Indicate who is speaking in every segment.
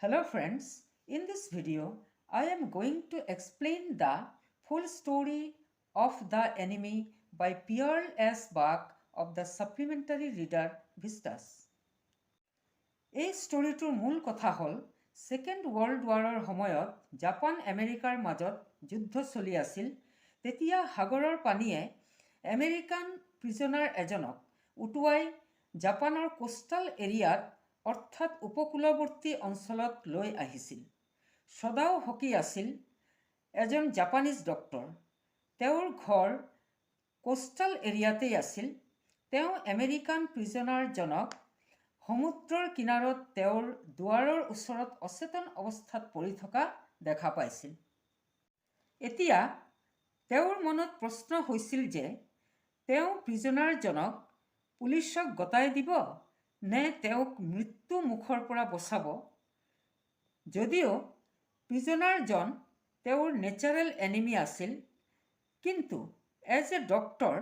Speaker 1: Hello friends, in this video I am going to explain the full story of The Enemy by Pierre S. Bach of the supplementary reader VISTAS. এই ষ্টৰীটোৰ মূল কথা হ'ল second world ৱাৰৰ সময়ত Japan আমেৰিকাৰ মাজত যুদ্ধ চলি আছিল। তেতিয়া সাগৰৰ পানীয়ে আমেৰিকান প্ৰিজনাৰ এজনক উটুৱাই জাপানৰ কোষ্টাল এৰিয়াত অৰ্থাৎ উপকূলৱৰ্তী অঞ্চলত লৈ আহিছিল। সদাও হকি আছিল এজন জাপানীজ ডক্টৰ। তেওঁৰ ঘৰ কোষ্টাল এৰিয়াতেই আছিল। তেওঁ আমেৰিকান প্ৰিজনাৰজনক সমুদ্ৰৰ কিনাৰত তেওঁৰ দুৱাৰৰ ওচৰত অচেতন অৱস্থাত পৰি থকা দেখা পাইছিল। এতিয়া তেওঁৰ মনত প্ৰশ্ন হৈছিল যে তেওঁ প্ৰিজনাৰজনক পুলিচক গতাই দিব নে তেওঁক মৃত্যু মুখৰ পৰা বচাব। যদিও প্ৰিজনাৰজন তেওঁৰ নেচাৰেল এনিমি আছিল, কিন্তু এজ এ ডক্টৰ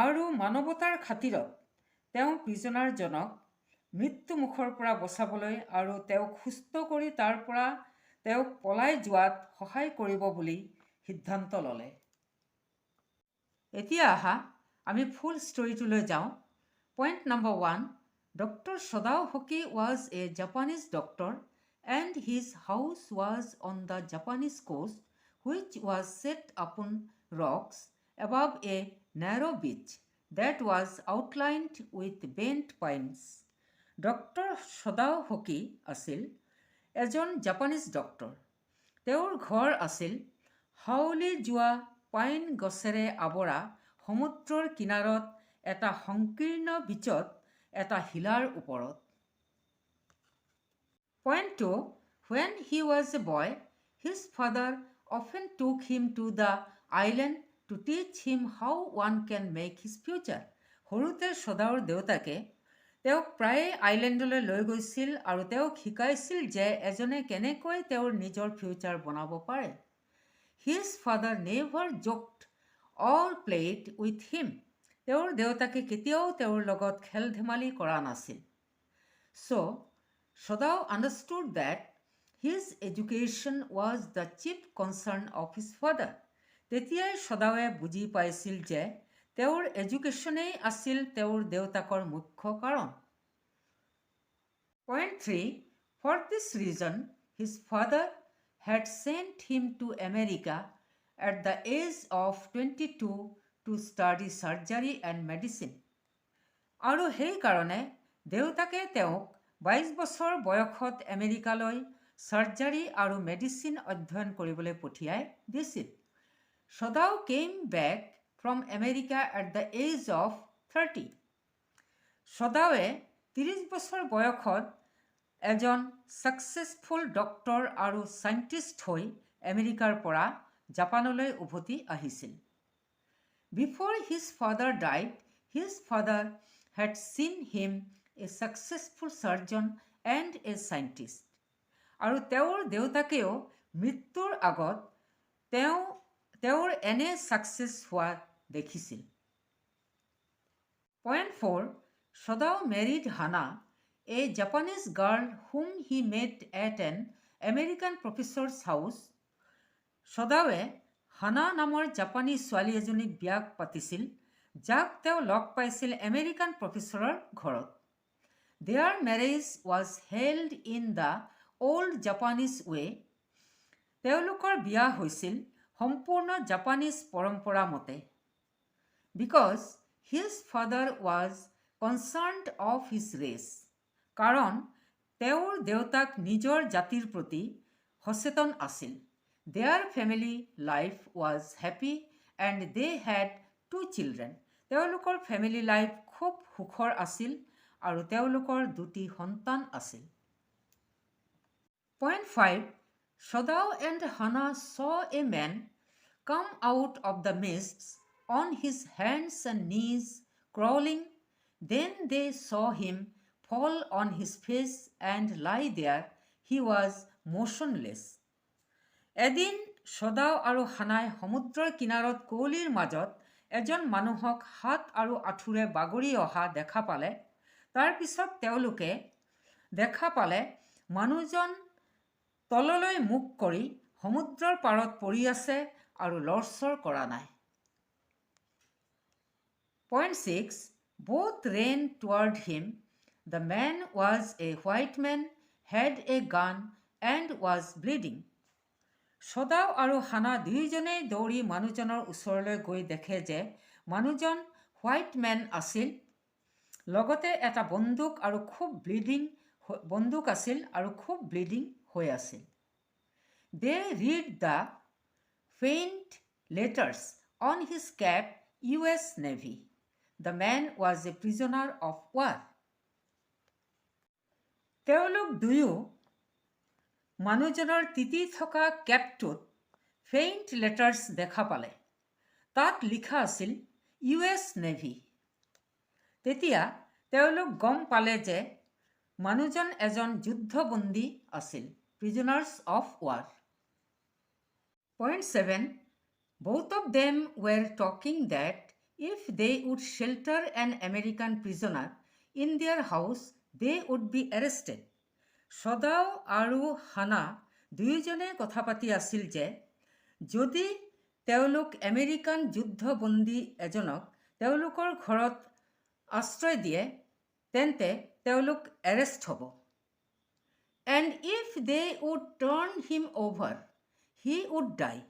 Speaker 1: আৰু মানৱতাৰ খাতিৰত তেওঁ প্ৰিজনাৰজনক মৃত্যু মুখৰ পৰা বচাবলৈ আৰু তেওঁক সুস্থ কৰি তাৰ পৰা তেওঁক পলাই যোৱাত সহায় কৰিব বুলি সিদ্ধান্ত ল'লে। এতিয়া আহা আমি ফুল ষ্টৰীটোলৈ যাওঁ। Point number 1, Dr. Sadao Hoki was a Japanese doctor and his house was on the Japanese coast, which was set upon rocks above a narrow beach that was outlined with bent pines. Dr. Sadao Hoki আছিল এজন Japanese doctor. তেওঁৰ ঘৰ আছিল হাউলি যোৱা pine গছেৰে আৱৰা সমুদ্ৰৰ কিনাৰত এটা সংকীৰ্ণ বীচত এটা শিলাৰ ওপৰত। Point 2, when he was a boy, his father often took him to the island to teach him how one can make his future. সৰুতে সদাওৰ দেউতাকে তেওঁক প্ৰায়ে আইলেণ্ডলৈ লৈ গৈছিল আৰু তেওঁক শিকাইছিল যে এজনে কেনেকৈ তেওঁৰ নিজৰ ফিউচাৰ বনাব পাৰে। His father never joked or played with him. তেওঁৰ দেউতাকে কেতিয়াও তেওঁৰ লগত খেল ধেমালি কৰা নাছিল। So, Sadao understood that his education was the chief concern of his father. তেতিয়াই সদাৱে বুজি পাইছিল যে তেওঁৰ এডুকেশ্যনেই আছিল তেওঁৰ দেউতাকৰ মুখ্য কাৰণ। Point 3, for this reason, his father had sent him to America at the age of 22 to study surgery and medicine. আৰু সেই কাৰণে দেউতাকে তেওঁক 22 বছৰ বয়সত আমেৰিকালৈ চাৰ্জাৰী আৰু মেডিচিন অধ্যয়ন কৰিবলৈ পঠিয়াই দিছিল। Sadao came back from America at the age of 30. Sadaoe 30 বছৰ বয়সত এজন ছাকচেছফুল ডক্টৰ আৰু চাইণ্টিষ্ট হৈ আমেৰিকাৰ পৰা জাপানলৈ উভতি আহিছিল। Before his father died, his father had seen him a successful surgeon and a scientist. আৰু তেওঁৰ দেউতাকেও মৃত্যুৰ আগত তেওঁৰ এনে ছাকচেছ হোৱা দেখিছিল। Point 4, Sadao married Hana, a Japanese girl whom he met at an American professor's house. Sadaoe হানা নামৰ জাপানী ছোৱালী এজনীক বিয়া পাতিছিল, যাক তেওঁ লগ পাইছিল আমেৰিকান প্ৰফেচৰৰ ঘৰত। Their marriage was held in the old Japanese way. তেওঁলোকৰ বিয়া হৈছিল সম্পূৰ্ণ জাপানীজ পৰম্পৰা মতে। Because his father was concerned of his race. কাৰণ তেওঁৰ দেউতাক নিজৰ জাতিৰ প্ৰতি সচেতন আছিল। Their family life was happy and they had 2 children. তেওঁলোকৰ ফেমিলি লাইফ খুব সুখৰ আছিল আৰু তেওঁলোকৰ 2টি সন্তান আছিল। Point 5, Sadao and Hana saw a man come out of the mists on his hands and knees crawling. Then they saw him fall on his face and lie there. He was motionless. এদিন সদাও আৰু হানাই সমুদ্ৰৰ কিনাৰত কুঁৱলীৰ মাজত এজন মানুহক হাত আৰু আঁঠুৰে বাগৰি অহা দেখা পালে। তাৰ পিছত তেওঁলোকে দেখা পালে মানুহজন তললৈ মুখ কৰি সমুদ্ৰৰ পাৰত পৰি আছে আৰু লৰচৰ কৰা নাই। Point 6. Both ran toward him. The man was a white man, had a gun, and was bleeding. সদাও আৰু হানা দুয়োজনেই দৌৰি মানুহজনৰ ওচৰলৈ গৈ দেখে যে মানুহজন হোৱাইট মেন আছিল, লগতে এটা বন্দুক আছিল আৰু খুব ব্লিডিং হৈ আছিল। They read the faint letters on his cap, US Navy. The man was a prisoner of war. তেওঁলোক দুয়ো মানুহজনৰ তিতি থকা কেপটোত ফেইণ্ট লেটাৰ্ছ দেখা পালে। তাত লিখা আছিল US নেভি। তেতিয়া তেওঁলোক গম পালে যে মানুহজন এজন যুদ্ধবন্দী আছিল, prisoners of war. Point 7. Both of them were talking that if they would shelter an American prisoner in their house, they would be arrested. সদাও আৰু হানা দুয়োজনে কথা পাতি আছিল যে যদি তেওঁলোক আমেৰিকান যুদ্ধবন্দী এজনক তেওঁলোকৰ ঘৰত আশ্ৰয় দিয়ে তেন্তে তেওঁলোক এৰেষ্ট হ'ব। And if they would turn him over, he would die.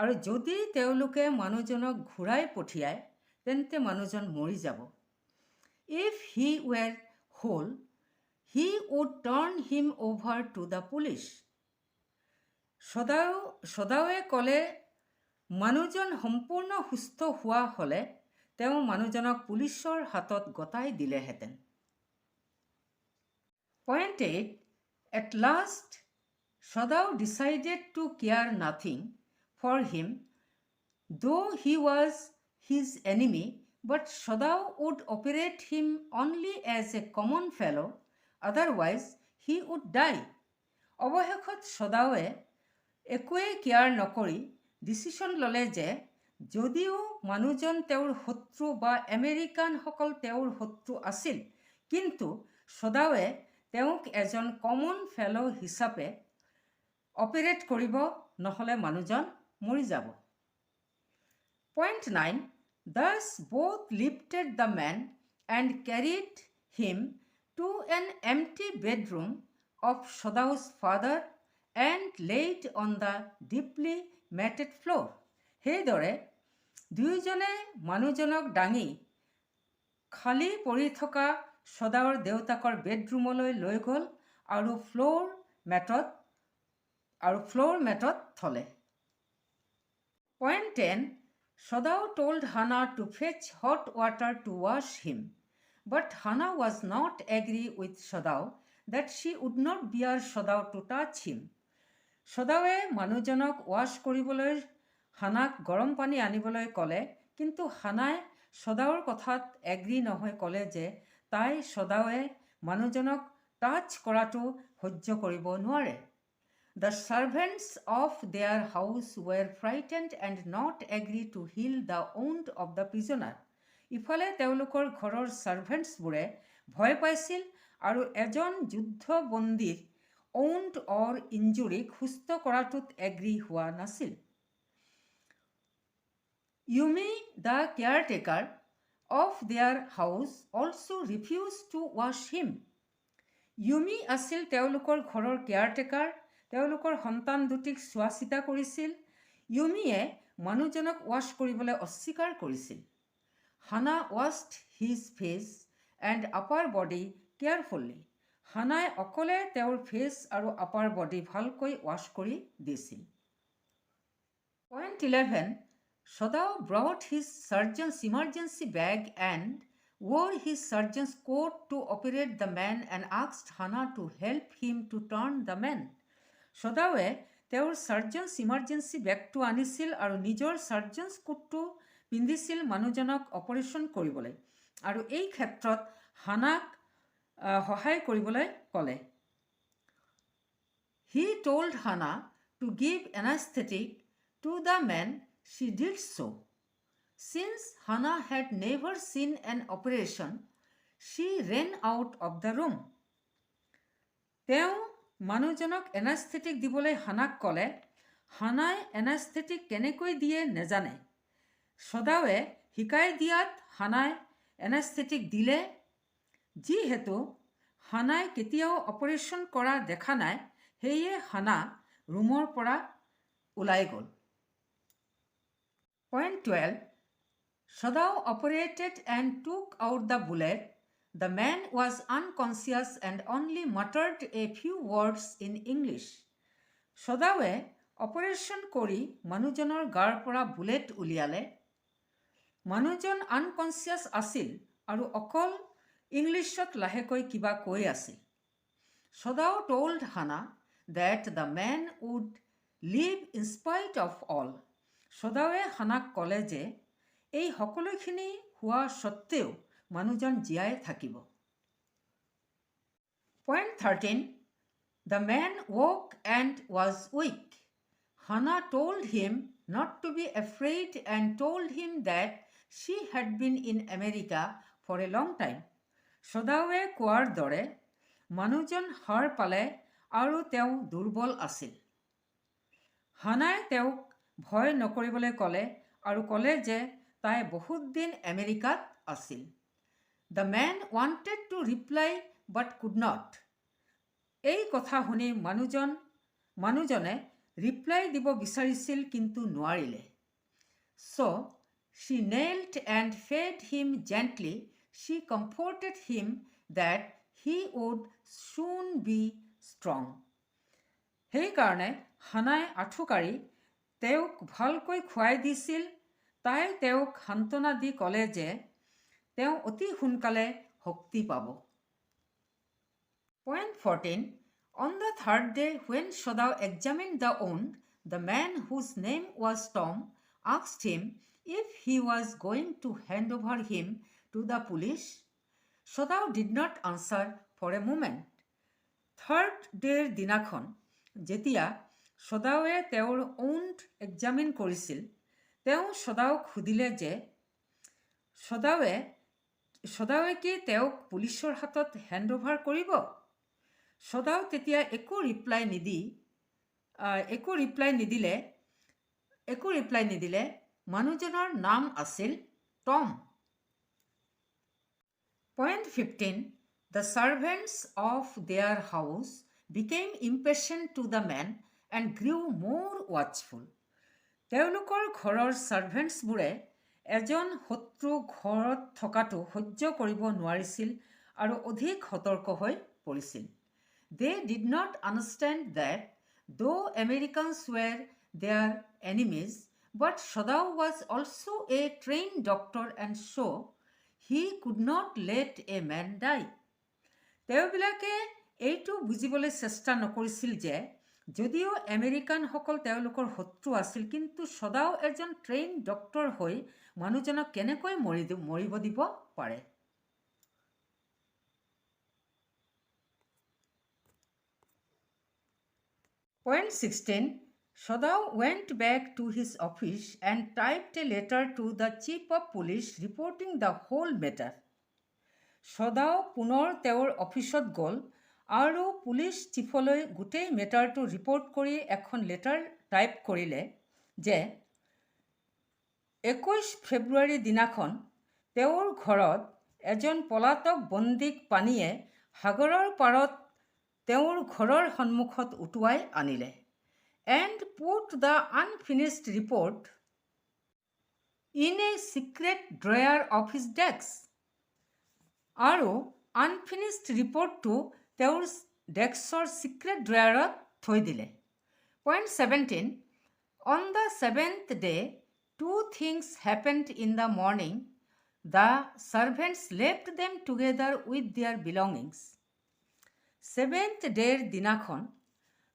Speaker 1: আৰু যদি তেওঁলোকে মানুহজনক ঘূৰাই পঠিয়ায় তেন্তে মানুহজন মৰি যাব। If he were whole, he would turn him over to the police. সদাৱে ক'লে মানুহজন সম্পূৰ্ণ সুস্থ হোৱা হ'লে তেওঁ মানুহজনক পুলিচৰ হাতত গতাই দিলেহেঁতেন। Point 8. At last, Sadao decided to care nothing for him, though he was his enemy, but Sadao would operate him only as a common fellow, otherwise he would die. অৱশেষত সদাৱে একোৱে কেয়াৰ নকৰি ডিচিশ্যন ল'লে যে যদিও মানুহজন তেওঁৰ শত্ৰু বা আমেৰিকানসকল তেওঁৰ শত্ৰু আছিল, কিন্তু সদাৱে তেওঁক এজন কমন ফেল' হিচাপে অপাৰেট কৰিব, নহ'লে মানুহজন মৰি যাব। Point 9. Thus both lifted the man and carried him to an empty bedroom of Sadao's father and laid on the deeply matted floor. সেইদৰে দুয়োজনে মানুহজনক দাঙি খালী পৰি থকা সদাওৰ দেউতাকৰ বেডৰুমলৈ লৈ গ'ল আৰু ফ্লোৰ মেটত থলে। Point 10. Sadao told Hana to fetch hot water to wash him, but Hana was not agree with Sadao that she would not bear Sadao to touch him. সদাৱে মানুহজনক ৱাশ্ব কৰিবলৈ হানাক গৰম পানী আনিবলৈ ক'লে, কিন্তু হানাই সদাওৰ কথাত এগ্ৰী নহয়, ক'লে যে তাই সদাৱে মানুহজনক টাচ কৰাটো সহ্য কৰিব নোৱাৰে। The servants of their house were frightened and not agree to heal the wound of the prisoner. ইফালে তেওঁলোকৰ ঘৰৰ ছাৰ্ভেণ্টছবোৰে ভয় পাইছিল আৰু এজন যুদ্ধবন্দীৰ wound or ইঞ্জুৰিক সুস্থ কৰাটোত এগ্ৰী হোৱা নাছিল। Yumi, the caretaker of their house, also refused to wash him. Yumi আছিল তেওঁলোকৰ ঘৰৰ কেয়াৰটেকাৰ, তেওঁলোকৰ সন্তান দুটিক চোৱা চিতা কৰিছিল। ইউমিয়ে মানুহজনক ৱাশ্ব কৰিবলৈ অস্বীকাৰ কৰিছিল। হানা washed his face and upper body carefully. হানাই অকলে তেওঁৰ ফেচ আৰু আপাৰ বডি ভালকৈ ৱাশ্ব কৰি দিছিল। Point 11. Sadao brought his surgeon's emergency bag and wore his surgeon's coat to operate the man and asked Hana to help him to turn the man. সদাৱে তেওঁৰ surgeons emergency বেগটো আনিছিল আৰু নিজৰ surgeons কোটটো পিন্ধিছিল মানুহজনক অপাৰেশ্যন কৰিবলৈ, আৰু এই ক্ষেত্ৰত হানাক সহায় কৰিবলৈ ক'লে। He told Hana to give anesthetic to the man. She did so. Since Hana had never seen an operation, she ran out of the room. তেওঁ মানুহজনক এনাস্থেটিক দিবলৈ হানাক ক'লে। হানাই এনাস্থেটিক কেনেকৈ দিয়ে নেজানে। সদাৱে শিকাই দিয়াত হানাই এনাস্থেটিক দিলে। যিহেতু হানাই কেতিয়াও অপাৰেশ্যন কৰা দেখা নাই, সেয়ে হানা ৰুমৰ পৰা ওলাই গ'ল। Point 12. Sadao operated and took out the bullet. The man was unconscious and only muttered a few words in English. Sadawe operation কৰি মানুহজনৰ গাৰ পৰা বুলেট উলিয়ালে। মানুহজন আনকনচিয়াছ আছিল আৰু অকল ইংলিছত লাহেকৈ কিবা কৈ আছিল। Sadao told Hana that the man would live in spite of all. Sadawe হানাক ক'লে যে এই সকলোখিনি হোৱা সত্ত্বেও মানুহজন জীয়াই থাকিব। Point 13. The man woke and was weak. Hana told him not to be afraid and told him that she had been in America for a long time. Sadawe কোৱাৰ দৰে মানুহজন হাৰ পালে আৰু তেওঁ দুৰ্বল আছিল। হানাই তেওঁক ভয় নকৰিবলৈ ক'লে আৰু ক'লে যে তাই বহুত দিন আমেৰিকাত আছিল। The man wanted to reply but could not. এই কথা শুনি মানুহজনে ৰিপ্লাই দিব বিচাৰিছিল কিন্তু নোৱাৰিলে। So she knelt and fed him gently. She comforted him that he would soon be strong. সেইকাৰণে হানাই আঁঠুকাৰি তেওঁক ভালকৈ খুৱাই দিছিল। তাই তেওঁক সান্তনা দি ক'লে যে তেওঁ অতি সোনকালে শক্তি পাব। Point 14. On the third day, when Sadao examined the wound, the man whose name was Tom asked him if he was going to hand over him to the police. Sadao did not answer for a moment. Third day দিনাখন যেতিয়া সদাৱে তেওঁৰ wound examine কৰিছিল, তেওঁ সদাওক সুধিলে যে সদাৱে কি তেওঁক পুলিচৰ হাতত হেণ্ড অভাৰ কৰিব। সদাও তেতিয়া একো ৰিপ্লাই নিদিলে। মানুহজনৰ নাম আছিল টম। Point 15. The servants of their house became impatient to the man and grew more watchful. তেওঁলোকৰ ঘৰৰ ছাৰ্ভেণ্টছবোৰে এজন শত্ৰু ঘৰত থকাটো সহ্য কৰিব নোৱাৰিছিল আৰু অধিক সতৰ্ক হৈ পৰিছিল। They did not understand that though Americans were their enemies, but Sadao was also a trained doctor and so he could not let a man die. তেওঁবিলাকে এইটো বুজিবলৈ চেষ্টা নকৰিছিল যে যদিও আমেৰিকানসকল তেওঁলোকৰ শত্ৰু আছিল, কিন্তু সদাও এজন ট্ৰেইন ডক্টৰ হৈ মানুহজনক কেনেকৈ মৰিব দিব পাৰে। Point 16. Sadao went back to his office and typed a letter to the chief of police reporting the whole matter. Sadao পুনৰ তেওঁৰ অফিচত গ'ল আৰু পুলিচ চিফলৈ গোটেই মেটাৰটো ৰিপৰ্ট কৰি এখন লেটাৰ টাইপ কৰিলে যে 21 ফেব্ৰুৱাৰী দিনাখন তেওঁৰ ঘৰত এজন পলাতক বন্দীক পানীয়ে সাগৰৰ পাৰত তেওঁৰ ঘৰৰ সন্মুখত উটুৱাই আনিলে। And put the unfinished report in a secret drawer of his desk. আৰু আনফিনিছড ৰিপৰ্টটো তেওঁৰ ডেস্কৰ চিক্ৰেট ড্ৰয়াৰত থৈ দিলে। Point 17. On the 7th day, two things happened in the morning. The servants left them together with their belongings. 7th day দিনাখন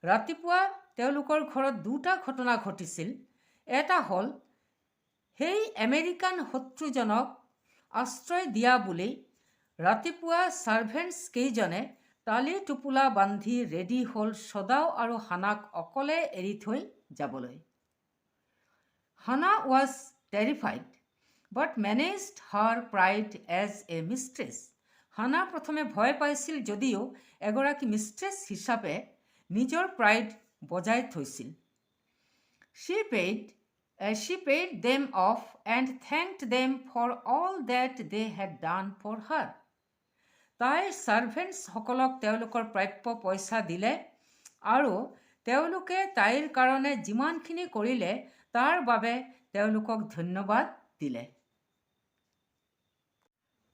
Speaker 1: ৰাতিপুৱা তেওঁলোকৰ ঘৰত দুটা ঘটনা ঘটিছিল। এটা হ'ল সেই আমেৰিকান শত্ৰুজনক আশ্ৰয় দিয়া বুলি ৰাতিপুৱা ছাৰ্ভেণ্টছ কেইজনে টালি টোপোলা বান্ধি ৰেডি হ'ল সদাও আৰু হানাক অকলে এৰি থৈ যাবলৈ। Hana was terrified but managed her pride as a mistress. হানা প্ৰথমে ভয় পাইছিল যদিও এগৰাকী মিষ্ট্ৰেছ হিচাপে নিজৰ প্ৰাইড বজাই থৈছিল। She paid them off and thanked them for all that they had done for her. তাই ছাৰ্ভেণ্টছসকলক তেওঁলোকৰ প্ৰাপ্য পইচা দিলে আৰু তেওঁলোকে তাইৰ কাৰণে যিমানখিনি কৰিলে তাৰ বাবে তেওঁলোকক ধন্যবাদ দিলে।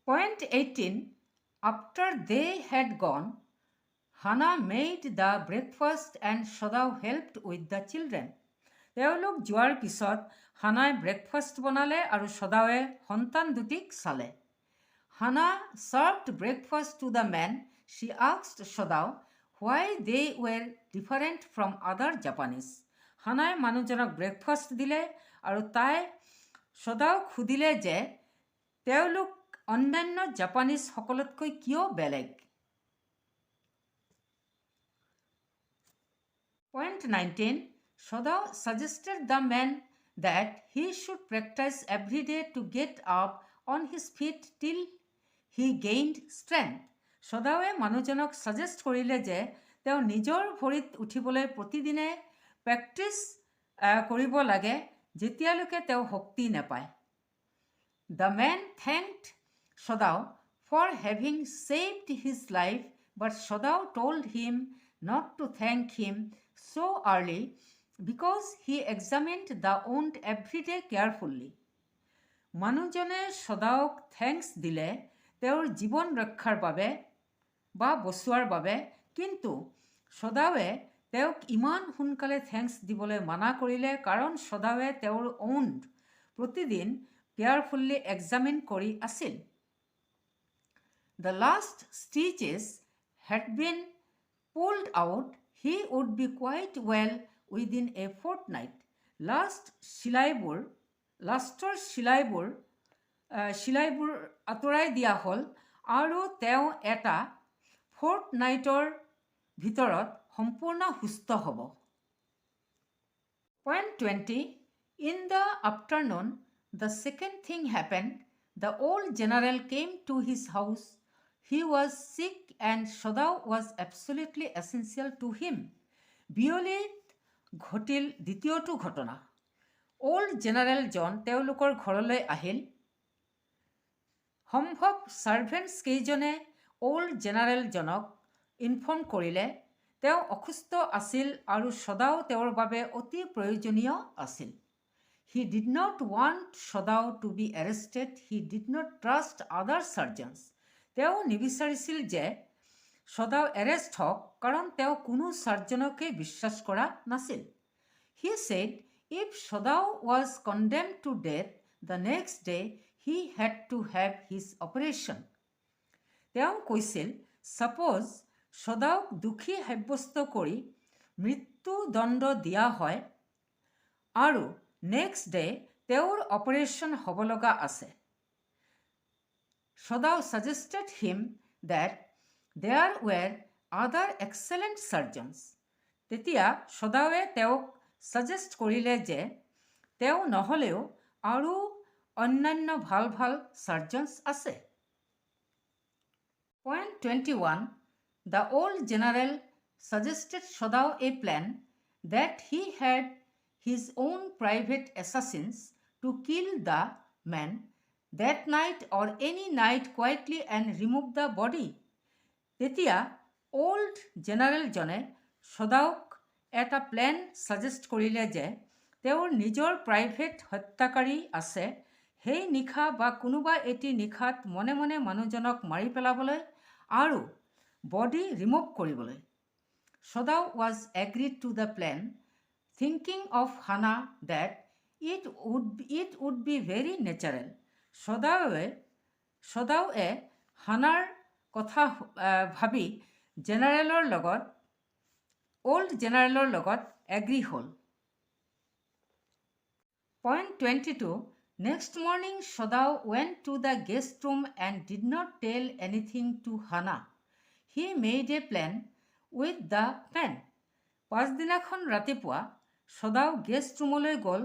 Speaker 1: Point 18. After they had gone, Hannah made the breakfast and Shodau helped with the children. তেওঁলোক যোৱাৰ পিছত হানাই ব্ৰেকফাষ্ট বনালে আৰু সদাৱে সন্তান দুটিক চালে। Hannah served breakfast to the men. She asked Shodau why they were different from other Japanese. হানাই মানুহজনক breakfast দিলে আৰু তাই সদাওক সুধিলে যে তেওঁলোক অন্যান্য জাপানীজ সকলতকৈ কিয় বেলেগ। Point 19. Shodau suggested the man that he should practice every day to get up on his feet till he gained strength. সদাৱে মানুহজনক ছাজেষ্ট কৰিলে যে তেওঁ নিজৰ ভৰিত উঠিবলৈ প্ৰতিদিনে প্ৰেক্টিছ কৰিব লাগে যেতিয়ালৈকে তেওঁ শক্তি নাপায়। The man thanked Shodau for having saved his life, but Shodau told him not to thank him so early because he examined the wound every day carefully. মানুহজনে সদাওক থেংকছ দিলে তেওঁৰ জীৱন ৰক্ষাৰ বাবে বা বচোৱাৰ বাবে, কিন্তু সদাৱে তেওঁক ইমান সোনকালে থেংকছ দিবলৈ মানা কৰিলে কাৰণ সদাৱে তেওঁৰ ওণ্ড প্ৰতিদিন কেয়াৰফুল্লি এক্সামিন কৰি আছিল। The last stitches had been pulled out. He would be quite well within a fortnight. লাষ্টৰ চিলাইবোৰ আঁতৰাই দিয়া হ'ল আৰু তেওঁ এটা ফৰ্টনাইটৰ ভিতৰত সম্পূৰ্ণ সুস্থ হ'ব। Point 20. In the afternoon, the second thing happened. The old general came to his house. He was sick and Shodau was absolutely essential to him. বিয়লিত ঘটিল দ্বিতীয়টো ঘটনা। অল্ড জেনাৰেলজন তেওঁলোকৰ ঘৰলৈ আহিল। সম্ভৱ ছাৰ্ভেণ্টছ কেইজনে অল্ড জেনাৰেলজনক ইনফৰ্ম কৰিলে তেওঁ অসুস্থ আছিল আৰু সদাও তেওঁৰ বাবে অতি প্ৰয়োজনীয় আছিল। He did not want Shodau to be arrested. He did not trust other surgeons. তেওঁ নিবিচাৰিছিল যে সদাও এৰেষ্ট হওক কাৰণ তেওঁ কোনো ছাৰ্জনকে বিশ্বাস কৰা নাছিল। He said if Shodau was condemned to death, the next day he had to have his operation. তেওঁ কৈছিল suppose সদাওক দুখী সাব্যস্ত কৰি মৃত্যুদণ্ড দিয়া হয় আৰু নেক্সট ডে তেওঁৰ অপাৰেশ্যন হ'ব লগা আছে। Shodau suggested him that there were other excellent surgeons. তেতিয়া সদাৱে তেওঁক ছাজেষ্ট কৰিলে যে তেওঁ নহ'লেও আৰু অন্যান্য ভাল ভাল ছাৰ্জনছ আছে। Point 21. The old general suggested Shodau a plan that he had his own private assassins to kill the man that night or any night quietly and remove the body. তেতিয়া অল্ড জেনাৰেলজনে সদাওক এটা plan suggest কৰিলে যে তেওঁৰ নিজৰ private হত্যাকাৰী আছে, সেই নিশা বা কোনোবা এটি নিশাত মনে মনে মানুহজনক মাৰি পেলাবলৈ আৰু বডি ৰিমুভ কৰিবলৈ। Shodau was agreed to the plan, thinking of Hannah that it would be very natural. সদাৱে হানাৰ কথা ভাবি অল্ড জেনাৰেলৰ লগত এগ্ৰী হ'ল। Point 22. Next morning, Shodau went to the guest room and did not tell anything to Hannah. He made a plan with the pen. পাছদিনাখন ৰাতিপুৱা সদাও guest ৰুমলৈ গ'ল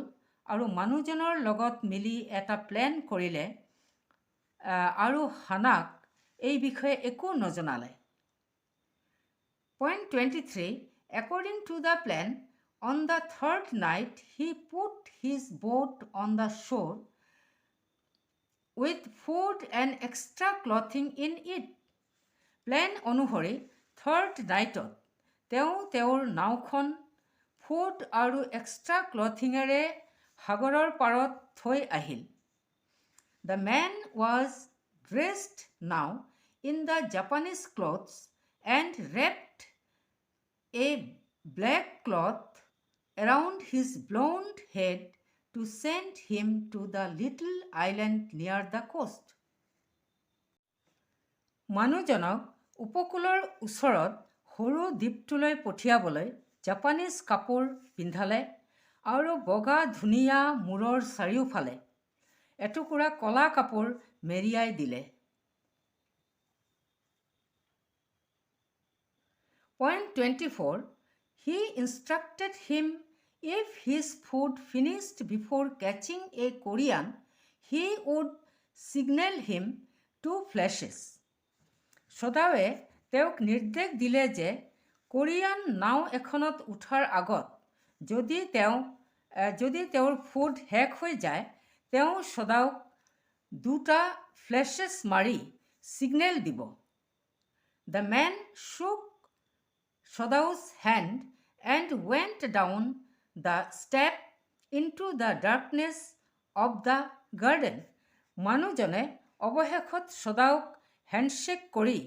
Speaker 1: আৰু মানুহজনৰ লগত মিলি এটা প্লেন কৰিলে আৰু হানাক এই বিষয়ে একো নজনালে। Point 23, according to the plan, on the third night he put his boat on the shore with food and extra clothing in it. Plan অনুসৰি থাৰ্ড নাইটত তেওঁৰ নাওখন ফুড আৰু এক্সট্ৰা ক্লথিঙেৰে সাগৰৰ পাৰত থৈ আহিল। The man was dressed now in the Japanese clothes and wrapped a black cloth around his blonde head to send him to the little island near the coast. মানুহজনক উপকূলৰ ওচৰত সৰু দ্বীপটোলৈ পঠিয়াবলৈ জাপানীজ কাপোৰ পিন্ধালে আৰু বগা ধুনীয়া মূৰৰ চাৰিওফালে এটুকুৰা কলা কাপোৰ মেৰিয়াই দিলে। Point 24, he instructed him if his food finished before catching a Korean, he would signal him 2 flashes. সদাৱে তেওঁক নিৰ্দেশ দিলে যে কোৰিয়ান নাও এখনত উঠাৰ আগত যদি তেওঁৰ ফুড শেষ হৈ যায় তেওঁ সদাওক 2টা ফ্লেশেছ মাৰি ছিগনেল দিব। The man shook Sodau's hand and went down the step into the darkness of the garden. মানুহজনে অৱশেষত সদাওক হেণ্ডশ্বেক কৰি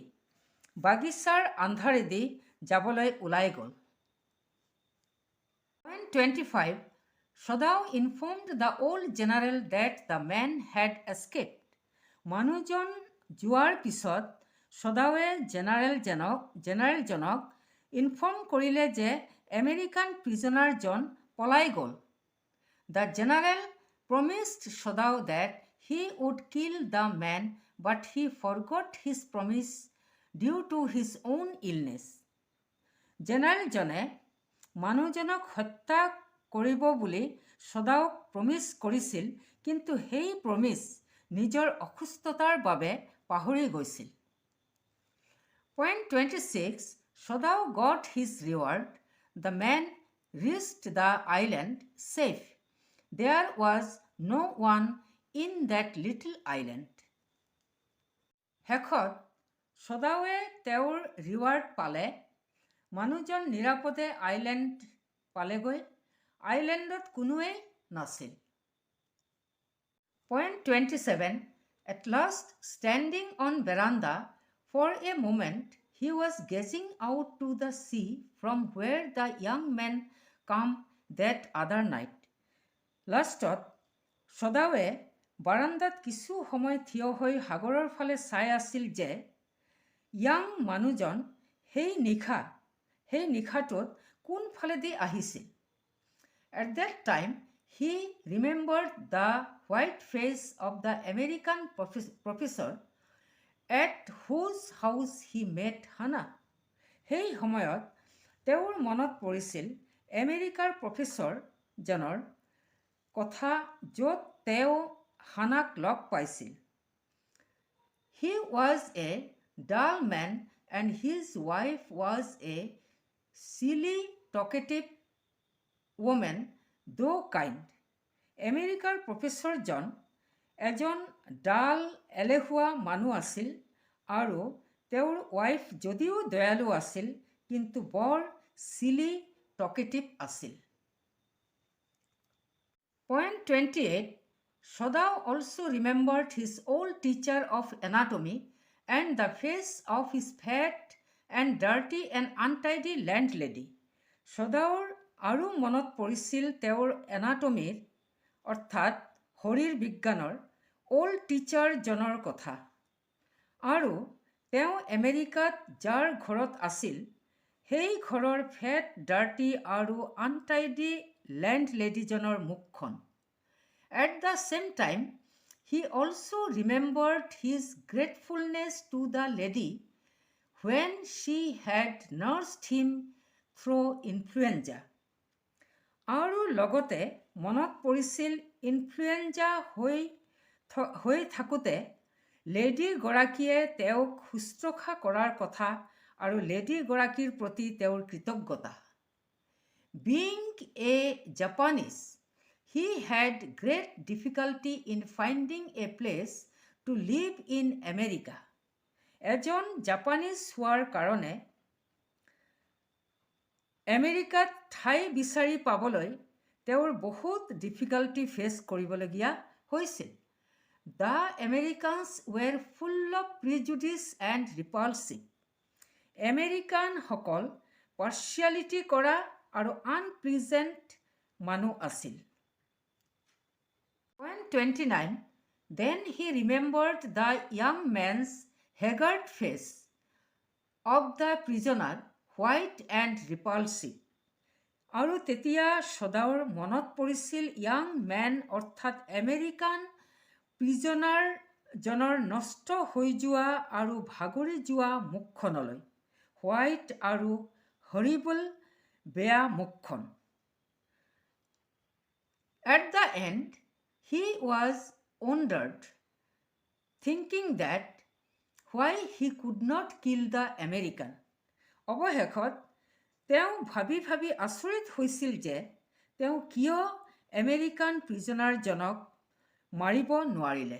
Speaker 1: বাগিচাৰ আন্ধাৰেদি যাবলৈ ওলাই গ'ল। Point 25, Sodao informed the old general that the man had escaped. মানুহজন যোৱাৰ পিছত সদাৱে জেনাৰেলজনক ইনফৰ্ম কৰিলে যে আমেৰিকান প্ৰিজনাৰজন পলাই গ'ল। The general promised Sodao that he would kill the man, but he forgot his promise due to his own illness. জেনাৰেলজনে মানুহজনক হত্যা কৰিব বুলি সদাওক প্ৰমিছ কৰিছিল, কিন্তু সেই প্ৰমিছ নিজৰ অসুস্থতাৰ বাবে পাহৰি গৈছিল। Point 26, Sodao got his reward. The man reached the island safe. There was no one in that little island. শেষত সদাৱে তেওঁৰ ৰিৱাৰ্ড পালে। মানুহজন নিৰাপদে আইলেণ্ড পালেগৈ। আইলেণ্ডত কোনোৱেই নাছিল। Point 27, at last standing on veranda for a moment, he was gazing out to the sea from where the young man came that other night. লাষ্টত সদাৱে বাৰান্দাত কিছু সময় থিয় হৈ সাগৰৰ ফালে চাই আছিল যে ইয়াং মানুহজন সেই নিশাটোত কোনফালেদি আহিছিল। At that time, he remembered the white face of the American professor at whose house he met Hannah. সেই সময়ত তেওঁৰ মনত পৰিছিল আমেৰিকাৰ প্ৰফেচৰজনৰ কথা য'ত তেওঁ হানাক লগ পাইছিল। He was a dull man and his wife was a silly, talkative woman, though kind. আমেৰিকাৰ প্ৰফেচৰজন এজন ডাল এলেহুৱা মানুহ আছিল আৰু তেওঁৰ ৱাইফ যদিও দয়ালু আছিল কিন্তু বৰ চিলি টকেটিভ আছিল। Point 28, Sodao also remembered his old teacher of anatomy and the face of his fat and dirty and untidy landlady. Sodaoৰ আৰু মনত পৰিছিল তেওঁৰ এনাটমিৰ অৰ্থাৎ শৰীৰ বিজ্ঞানৰ অল্ড টিচাৰজনৰ কথা আৰু তেওঁ আমেৰিকাত যাৰ ঘৰত আছিল সেই ঘৰৰ ফেট ডাৰ্টি আৰু আনটাইডি লেণ্ডলেডিজনৰ মুখখন। At the same time, he also remembered his gratefulness to the lady when she had nursed him through influenza. আৰু লগতে মনত পৰিছিল ইনফ্লুৱেঞ্জা হৈ থাকোঁতে লেডীগৰাকীয়ে তেওঁক শুশ্ৰূষা কৰাৰ কথা আৰু লেডীগৰাকীৰ প্ৰতি তেওঁৰ কৃতজ্ঞতা. Being a Japanese, he had great difficulty in finding a place to live in America. এজন জাপানীজ হোৱাৰ কাৰণে আমেৰিকাত ঠাই বিচাৰি পাবলৈ তেওঁৰ বহুত ডিফিকাল্টি ফেচ কৰিবলগীয়া হৈছিল. The Americans were full of prejudice and repulsive. আমেৰিকানসকল পাৰ্চিয়ালিটি কৰা আৰু আনপ্লিজেণ্ট মানুহ আছিল. When 29, then he remembered the young man's haggard face of the prisoner, white and repulsive. আৰু তেতিয়া সদাউৰ মনত পৰিছিল য়াং মেন অৰ্থাৎ আমেৰিকান প্ৰিজনাৰজনৰ নষ্ট হৈ যোৱা আৰু ভাগৰি যোৱা মুখখনলৈ, হোৱাইট আৰু হৰিবল বেয়া মুখখন. At the end, he was wondered, thinking that why he could not kill the American. অৱশেষত তেওঁ ভাবি ভাবি আচৰিত হৈছিল যে তেওঁ কিয় আমেৰিকান প্ৰিজনাৰজনক মাৰিব নোৱাৰিলে.